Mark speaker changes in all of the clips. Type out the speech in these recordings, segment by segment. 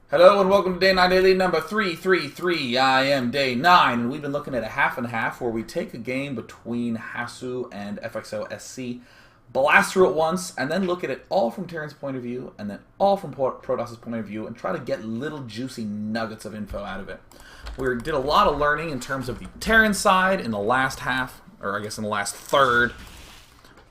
Speaker 1: Hello and welcome to Day 9 Daily number 333. I am Day 9, and we've been looking at a half and half where we take a game between Hasu and FXOsC, blast through it once, and then look at it all from Terran's point of view, and then all from Protoss' point of view, and try to get little juicy nuggets of info out of it. We did a lot of learning in terms of the Terran side in the last half, or I guess in the last third,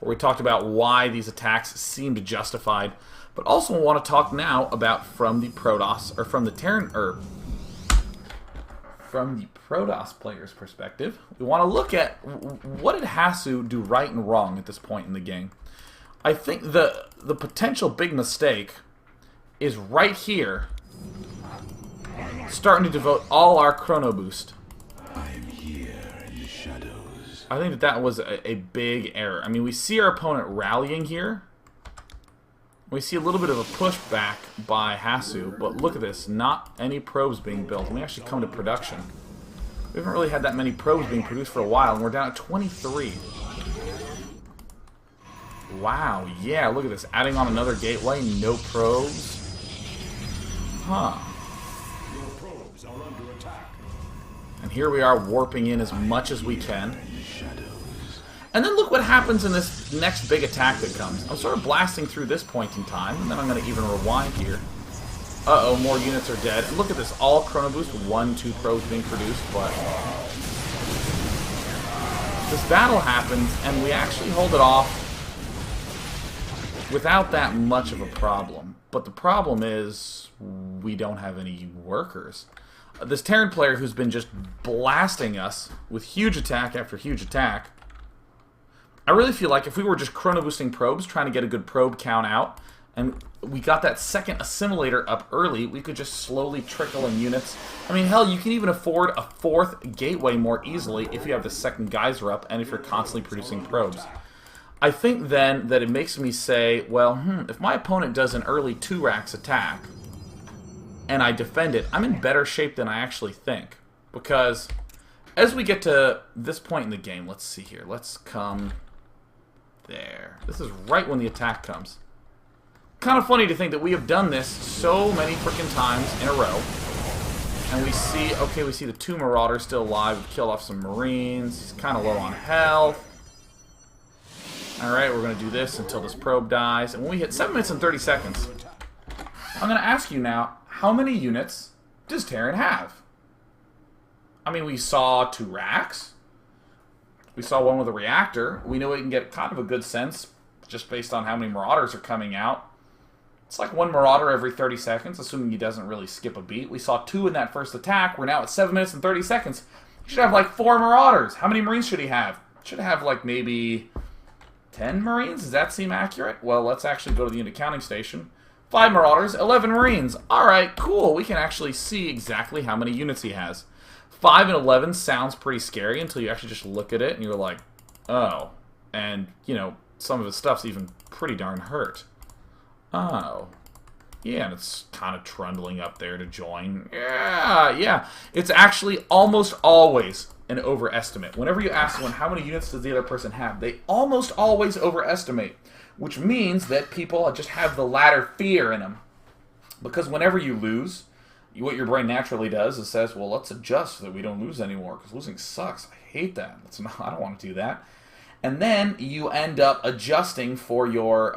Speaker 1: where we talked about why these attacks seemed justified. But also want to talk now about from the Protoss, or from the Terran, or from the Protoss player's perspective. We want to look at what did Hasu do right and wrong at this point in the game. I think the potential big mistake is right here, starting to devote all our chrono boost.
Speaker 2: I am here in the shadows.
Speaker 1: I think that was a big error. I mean, we see our opponent rallying here. We see a little bit of a pushback by Hasu, but look at this. Not any probes being built. Let me actually come to production. We haven't really had that many probes being produced for a while, and we're down at 23. Wow, yeah, look at this. Adding on another gateway, no probes. Huh.
Speaker 2: Your probes are under attack.
Speaker 1: And here we are warping in as much as we can.
Speaker 2: Shadows.
Speaker 1: And then look what happens in this next big attack that comes. I'm sort of blasting through this point in time, and then I'm going to even rewind here. Uh-oh, more units are dead. And look at this, all chrono boost, 1-2 probes being produced, but this battle happens, and we actually hold it off without that much of a problem. But the problem is, we don't have any workers. This Terran player who's been just blasting us with huge attack after huge attack, I really feel like if we were just chrono boosting probes, trying to get a good probe count out, and we got that second assimilator up early, we could just slowly trickle in units. I mean, hell, you can even afford a fourth gateway more easily if you have the second geyser up and if you're constantly producing probes. I think then that it makes me say, well, if my opponent does an early 2-racks attack and I defend it, I'm in better shape than I actually think. Because as we get to this point in the game, let's see here, let's come there. This is right when the attack comes. Kind of funny to think that we have done this so many freaking times in a row. And we see, okay, we see the 2 Marauders still alive. We've killed off some Marines. He's kind of low on health. Alright, we're going to do this until this probe dies. And when we hit 7 minutes and 30 seconds, I'm going to ask you now, how many units does Terran have? I mean, we saw 2 racks. We saw one with a reactor. We know we can get kind of a good sense just based on how many Marauders are coming out. It's like 1 Marauder every 30 seconds, assuming he doesn't really skip a beat. We saw 2 in that first attack. We're now at 7 minutes and 30 seconds. He should have like 4 Marauders. How many Marines should he have? Should have like maybe 10 Marines? Does that seem accurate? Well, let's actually go to the unit counting station. 5 Marauders, 11 Marines. Alright, cool. We can actually see exactly how many units he has. 5 and 11 sounds pretty scary until you actually just look at it and you're like, oh. And, you know, some of his stuff's even pretty darn hurt. Oh. Yeah, and it's kind of trundling up there to join. Yeah. It's actually almost always an overestimate. Whenever you ask someone how many units does the other person have, they almost always overestimate. Which means that people just have the latter fear in them. Because whenever you lose, what your brain naturally does is says, well, let's adjust so that we don't lose anymore, because losing sucks. I hate that. I don't want to do that. And then you end up adjusting for your,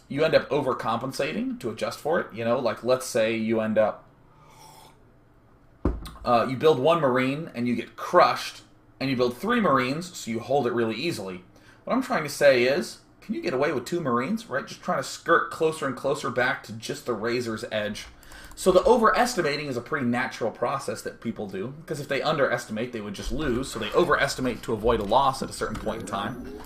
Speaker 1: you end up overcompensating to adjust for it. You know, like let's say you end up, you build 1 Marine and you get crushed, and you build 3 Marines, so you hold it really easily. What I'm trying to say is, can you get away with 2 Marines, right? Just trying to skirt closer and closer back to just the razor's edge. So the overestimating is a pretty natural process that people do, because if they underestimate, they would just lose, so they overestimate to avoid a loss at a certain point in time.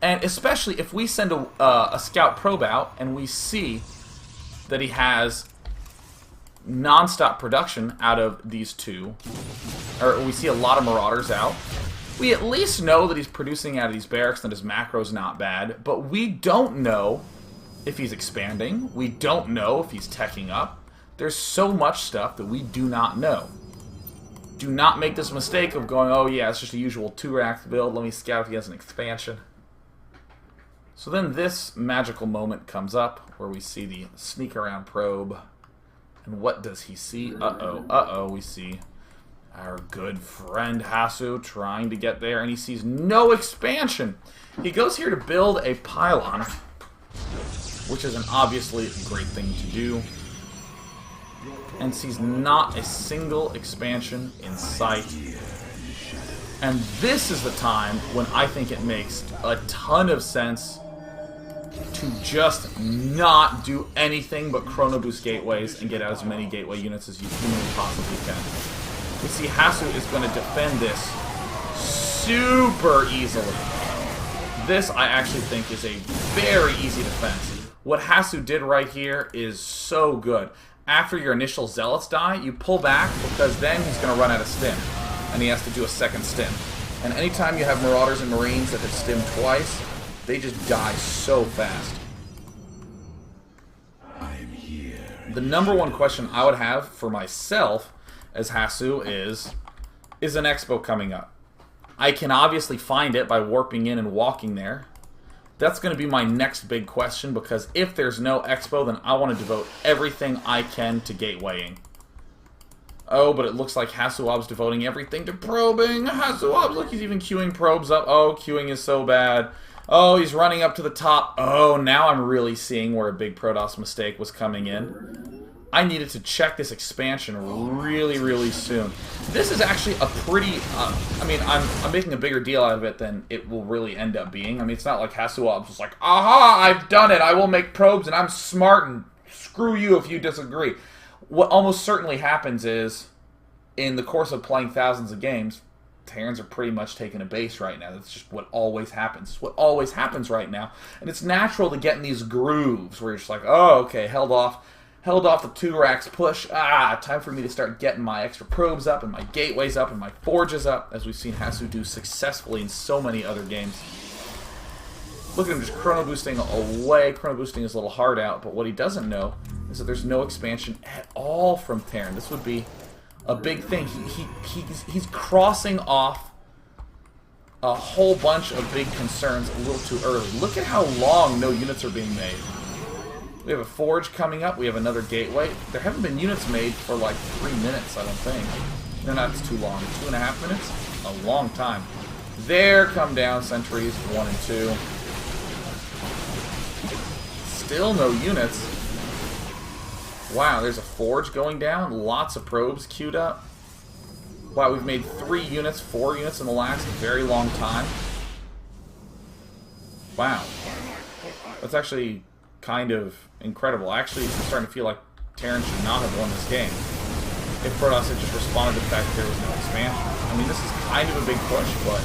Speaker 1: And especially if we send a scout probe out, and we see that he has non-stop production out of these 2, or we see a lot of Marauders out, we at least know that he's producing out of these barracks and his macro's not bad, but we don't know if he's expanding, we don't know if he's teching up. There's so much stuff that we do not know. Do not make this mistake of going, oh yeah, it's just a usual 2-rack build, let me scout if he has an expansion. So then this magical moment comes up where we see the sneak around probe And what does he see? Uh-oh, we see our good friend Hasu trying to get there, and he sees no expansion. He goes here to build a pylon, which is an obviously great thing to do, and sees not a single expansion in sight. And this is the time when I think it makes a ton of sense to just not do anything but Chrono Boost gateways and get out as many gateway units as you humanly possibly can. You see, Hasu is going to defend this super easily. This, I actually think, is a very easy defense. What Hasu did right here is so good. After your initial Zealots die, you pull back, because then he's going to run out of stim, and he has to do a second stim. And anytime you have Marauders and Marines that have stimmed twice, they just die so fast.
Speaker 2: I'm here.
Speaker 1: The number one question I would have for myself as Hasu is an expo coming up? I can obviously find it by warping in and walking there. That's going to be my next big question, because if there's no expo, then I want to devote everything I can to gatewaying. Oh, but it looks like Hasuob's devoting everything to probing. Hasuob, look, he's even queuing probes up. Oh, queuing is so bad. Oh, he's running up to the top. Oh, now I'm really seeing where a big Protoss mistake was coming in. I needed to check this expansion really, really soon. This is actually a pretty... I mean, I'm making a bigger deal out of it than it will really end up being. I mean, it's not like Hasuob's just like, aha, I've done it. I will make probes, and I'm smart, and screw you if you disagree. What almost certainly happens is, in the course of playing thousands of games, Terrans are pretty much taking a base right now. That's just what always happens. It's what always happens right now. And it's natural to get in these grooves where you're just like, oh, okay, held off the 2 racks push. Time for me to start getting my extra probes up and my gateways up and my forges up, as we've seen Hasu do successfully in so many other games. Look at him just chrono boosting away. Chrono boosting his little heart out, but what he doesn't know is that there's no expansion at all from Terran. This would be a big thing. He's crossing off a whole bunch of big concerns a little too early. Look at how long no units are being made. We have a forge coming up. We have another gateway. There haven't been units made for like 3 minutes, I don't think. No, that's too long. 2.5 minutes? A long time. There come down sentries 1 and 2. Still no units. Wow, there's a forge going down. Lots of probes queued up. Wow, we've made 3 units, 4 units in the last very long time. Wow. That's actually kind of incredible. Actually, I'm starting to feel like Terran should not have won this game if Protoss had just responded to the fact that there was no expansion. I mean, this is kind of a big push, but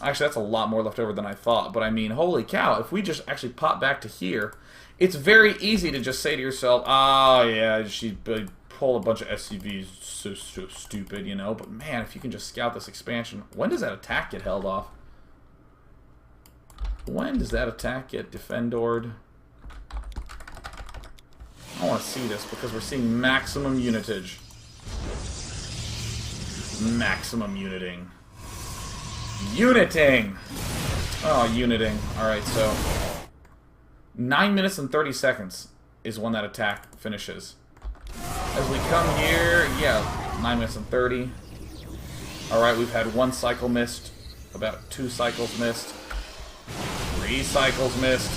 Speaker 1: actually that's a lot more left over than I thought. But I mean, holy cow, if we just actually pop back to here, it's very easy to just say to yourself, yeah, she pulled a bunch of SCVs, so stupid, you know. But man, if you can just scout this expansion, when does that attack get held off? When does that attack get defendored? I want to see this because we're seeing maximum unitage. Maximum uniting. Uniting! Oh, uniting. Alright, so 9 minutes and 30 seconds is when that attack finishes. As we come here, yeah, 9 minutes and 30. Alright, we've had 1 cycle missed, about 2 cycles missed. 3 cycles missed.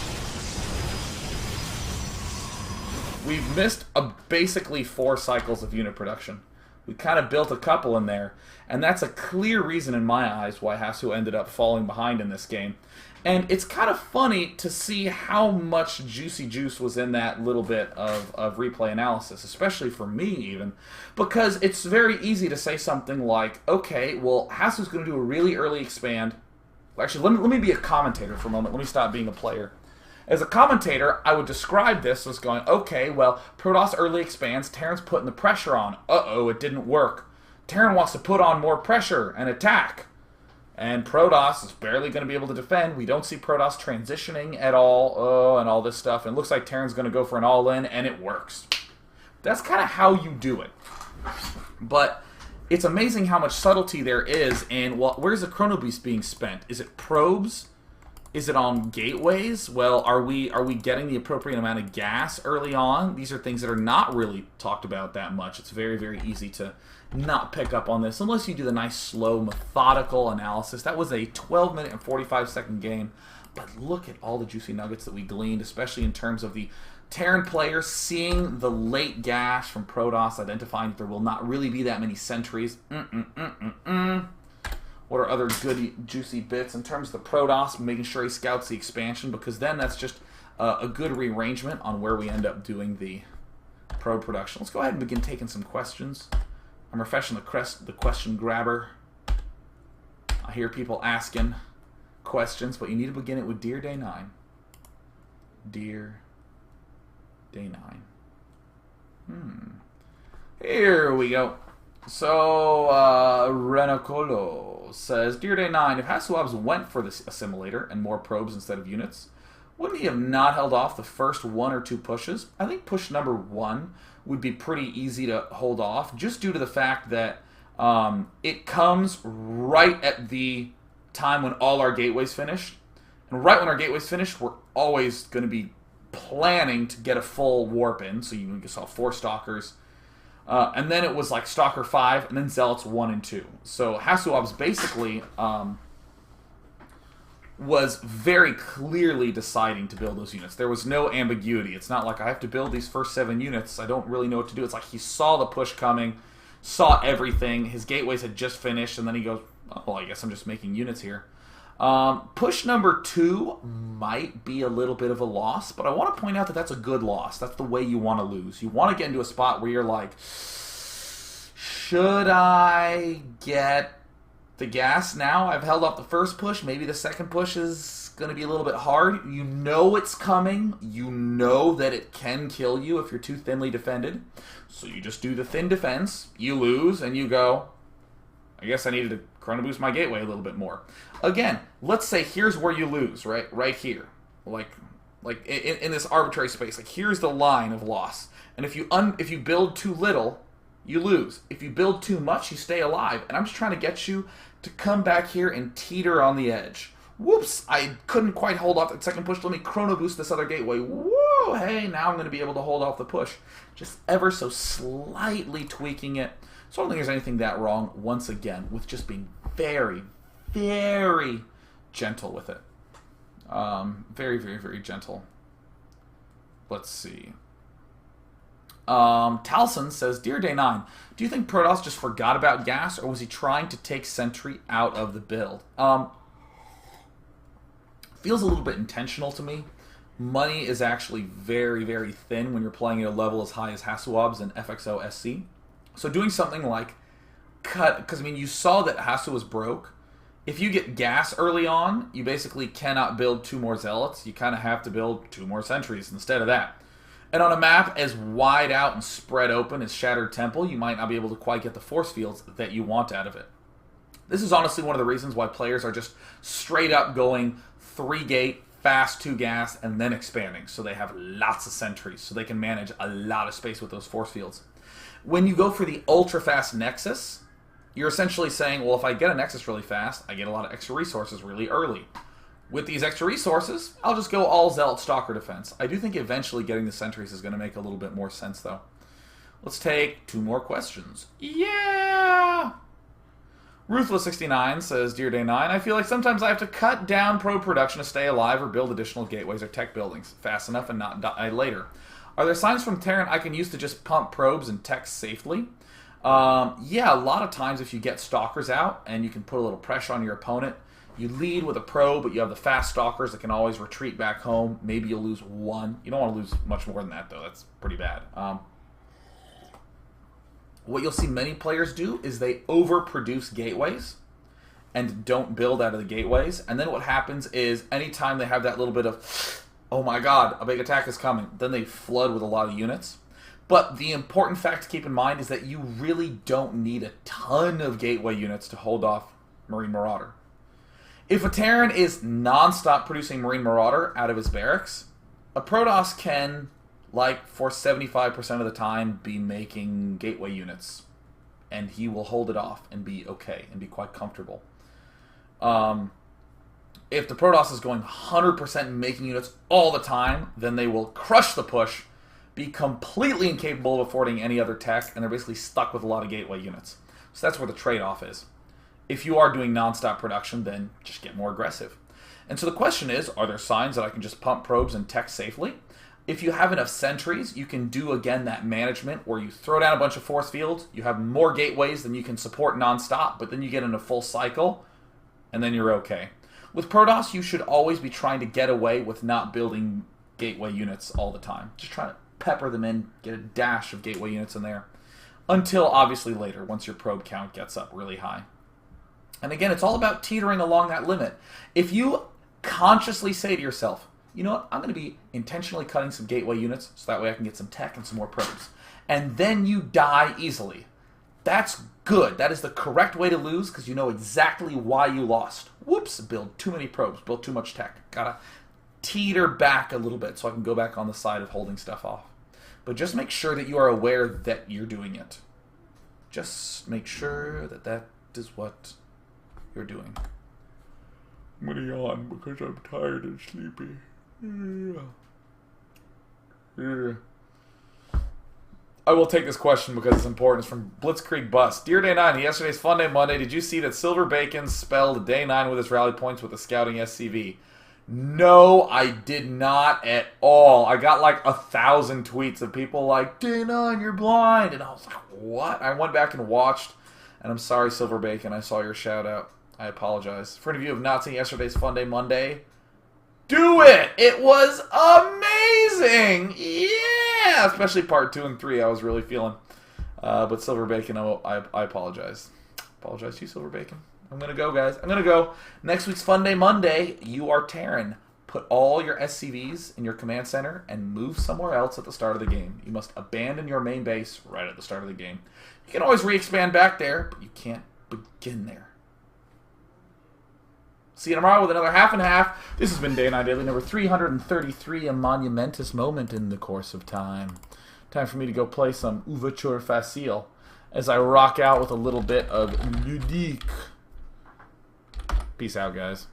Speaker 1: We've missed basically 4 cycles of unit production. We kind of built a couple in there, and that's a clear reason in my eyes why Hasu ended up falling behind in this game. And it's kind of funny to see how much juicy juice was in that little bit of replay analysis, especially for me even, because it's very easy to say something like, okay, well, Hasu's going to do a really early expand. Actually, let me be a commentator for a moment. Let me stop being a player. As a commentator, I would describe this as going, okay, well, Protoss early expands, Terran's putting the pressure on. Uh-oh, it didn't work. Terran wants to put on more pressure and attack. And Protoss is barely going to be able to defend. We don't see Protoss transitioning at all, and all this stuff. And it looks like Terran's going to go for an all-in, and it works. That's kind of how you do it. But it's amazing how much subtlety there is in, well, where's the Chrono Beast being spent? Is it probes? Is it on gateways? Well, are we getting the appropriate amount of gas early on? These are things that are not really talked about that much. It's very, very easy to not pick up on this unless you do the nice, slow, methodical analysis. That was a 12-minute and 45-second game, but look at all the juicy nuggets that we gleaned, especially in terms of the Terran players seeing the late gas from Protoss, identifying that there will not really be that many sentries. What are other good, juicy bits in terms of the Protoss, making sure he scouts the expansion, because then that's just a good rearrangement on where we end up doing the probe production. Let's go ahead and begin taking some questions. I'm refreshing the question grabber. I hear people asking questions, but you need to begin it with Dear Day 9. Dear Day 9. Here we go. So, Renacolo says, Dear Day 9, if Hasu went for this assimilator and more probes instead of units, wouldn't he have not held off the first 1 or 2 pushes? I think push number 1 would be pretty easy to hold off, just due to the fact that it comes right at the time when all our gateways finish. And right when our gateways finish, we're always going to be planning to get a full warp in. So you saw 4 Stalkers. And then it was like Stalker 5, and then Zealots 1 and 2. So Hasu basically was very clearly deciding to build those units. There was no ambiguity. It's not like I have to build these first 7 units. I don't really know what to do. It's like he saw the push coming, saw everything. His gateways had just finished, and then he goes, oh, well, I guess I'm just making units here. Push number 2 might be a little bit of a loss, but I want to point out that that's a good loss. That's the way you want to lose. You want to get into a spot where you're like, should I get the gas now? I've held off the first push. Maybe the second push is going to be a little bit hard. You know it's coming. You know that it can kill you if you're too thinly defended. So you just do the thin defense. You lose, and you go, I guess I needed to chrono boost my gateway a little bit more. Again, let's say here's where you lose, right here. Like in this arbitrary space. Like here's the line of loss. And if you build too little, you lose. If you build too much, you stay alive. And I'm just trying to get you to come back here and teeter on the edge. Whoops, I couldn't quite hold off that second push. Let me chrono boost this other gateway. Whoa, hey, now I'm going to be able to hold off the push. Just ever so slightly tweaking it. So I don't think there's anything that wrong, once again, with just being very, very gentle with it. Very, very, very gentle. Let's see. Talson says, Dear Day 9, do you think Protoss just forgot about gas, or was he trying to take Sentry out of the build? Feels a little bit intentional to me. Money is actually very, very thin when you're playing at a level as high as Hasu and FXOsC. So doing something like cut, because I mean you saw that Hasu was broke. If you get gas early on, you basically cannot build 2 more Zealots. You kind of have to build 2 more Sentries instead of that. And on a map as wide out and spread open as Shattered Temple, you might not be able to quite get the force fields that you want out of it. This is honestly one of the reasons why players are just straight up going 3 gate, fast 2 gas, and then expanding. So they have lots of Sentries, so they can manage a lot of space with those force fields. When you go for the ultra-fast Nexus, you're essentially saying, well, if I get a Nexus really fast, I get a lot of extra resources really early. With these extra resources, I'll just go all Zealot Stalker defense. I do think eventually getting the Sentries is going to make a little bit more sense, though. Let's take 2 more questions. Yeah! Ruthless69 says, Dear Day 9, I feel like sometimes I have to cut down probe production to stay alive or build additional gateways or tech buildings fast enough and not die later. Are there signs from Terran I can use to just pump probes and tech safely? Yeah, a lot of times if you get Stalkers out and you can put a little pressure on your opponent, you lead with a probe, but you have the fast Stalkers that can always retreat back home. Maybe you'll lose 1. You don't want to lose much more than that, though. That's pretty bad. What you'll see many players do is they overproduce gateways and don't build out of the gateways. And then what happens is anytime they have that little bit of, oh my god, a big attack is coming, then they flood with a lot of units. But the important fact to keep in mind is that you really don't need a ton of gateway units to hold off Marine Marauder. If a Terran is non-stop producing Marine Marauder out of his barracks, a Protoss can, like, for 75% of the time, be making gateway units. And he will hold it off and be okay and be quite comfortable. If the Protoss is going 100% making units all the time, then they will crush the push, be completely incapable of affording any other tech, and they're basically stuck with a lot of gateway units. So that's where the trade-off is. If you are doing non-stop production, then just get more aggressive. And so the question is, are there signs that I can just pump probes and tech safely? If you have enough sentries, you can do, again, that management where you throw down a bunch of force fields, you have more gateways than you can support non-stop, but then you get in a full cycle, and then you're okay. With Protoss, you should always be trying to get away with not building gateway units all the time. Just try to pepper them in, get a dash of gateway units in there. Until, obviously, later, once your probe count gets up really high. And again, it's all about teetering along that limit. If you consciously say to yourself, you know what, I'm going to be intentionally cutting some gateway units so that way I can get some tech and some more probes. And then you die easily. That's good. That is the correct way to lose because you know exactly why you lost. Whoops, build too many probes, build too much tech. Gotta teeter back a little bit so I can go back on the side of holding stuff off. But just make sure that you are aware that you're doing it. Just make sure that that is what you're doing. I'm going to yawn because I'm tired and sleepy. I will take this question because it's important. It's from Blitzkrieg Bus. Dear Day 9, yesterday's Fun Day Monday, did you see that Silver Bacon spelled Day 9 with his rally points with a scouting SCV? No, I did not at all. I got like 1,000 tweets of people like, Day 9, you're blind. And I was like, what? I went back and watched, and I'm sorry, Silver Bacon, I saw your shout out. I apologize. For any of you who have not seen yesterday's Fun Day Monday, do it! It was amazing! Yeah! Especially part 2 and 3 I was really feeling. But Silver Bacon, I apologize. Apologize to you, Silver Bacon. I'm going to go, guys. I'm going to go. Next week's Fun Day Monday, you are Terran. Put all your SCVs in your command center and move somewhere else at the start of the game. You must abandon your main base right at the start of the game. You can always re-expand back there, but you can't begin there. See you tomorrow with another half and half. This has been Day 9 Daily number 333, a monumentous moment in the course of time. Time for me to go play some Ouverture Facile as I rock out with a little bit of Ludique. Peace out, guys.